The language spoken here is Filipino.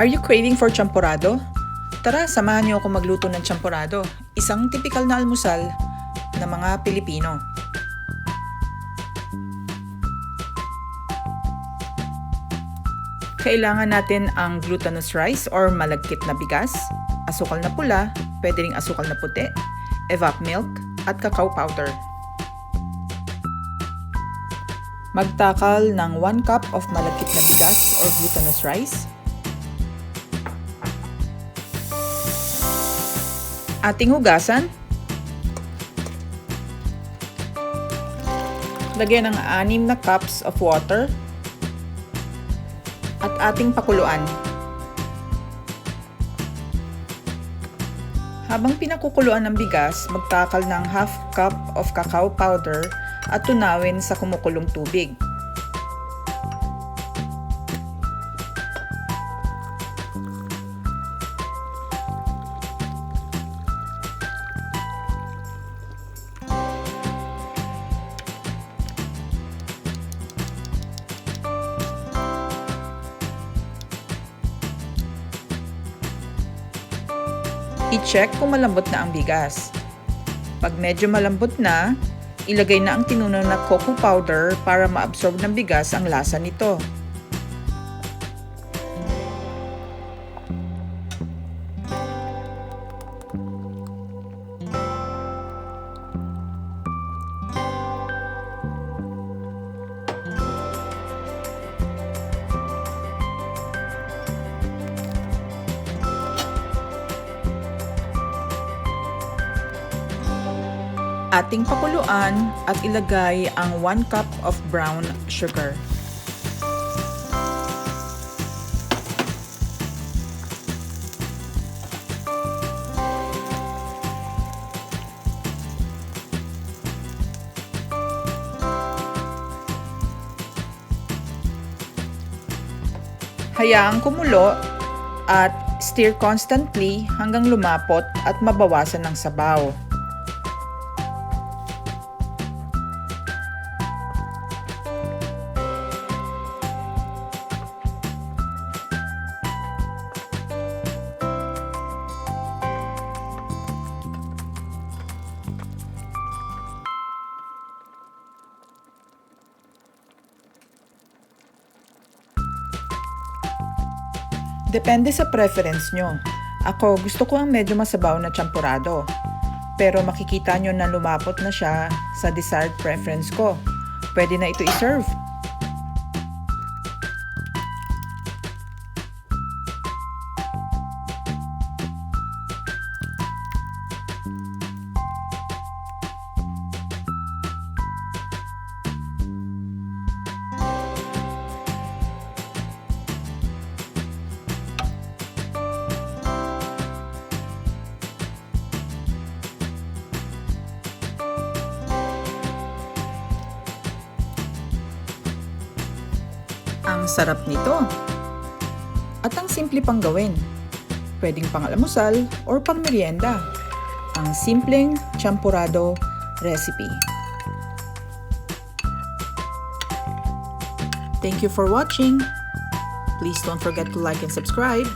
Are you craving for champorado? Tara, samahan niyo ako magluto ng champorado, isang tipikal na almusal ng mga Pilipino. Kailangan natin ang glutanous rice or malagkit na bigas, asukal na pula, pwede ring asukal na puti, evap milk, at cacao powder. Magtakal ng 1 cup of malagkit na bigas or glutanous rice. Ating hugasan. Lagyan ng 6 na cups of water. At ating pakuluan. Habang pinakukuluan ng bigas, magtakal ng 1/2 cup of cacao powder at tunawin sa kumukulong tubig. I-check kung malambot na ang bigas. Pag medyo malambot na, ilagay na ang tinunaw na cocoa powder para ma-absorb ng bigas ang lasa nito. Ating pakuluan at ilagay ang 1 cup of brown sugar. Hayaang kumulo at stir constantly hanggang lumapot at mabawasan ng sabaw. Depende sa preference nyo. Ako, gusto ko ang medyo masabaw na champorado. Pero makikita nyo na lumapot na siya sa desired preference ko. Pwede na ito i-serve. Ang sarap nito. At ang simple pang gawin. Pwedeng pang-almusal or pang-merienda. Ang Simpleng Champorado recipe. Thank you for watching. Please don't forget to like and subscribe.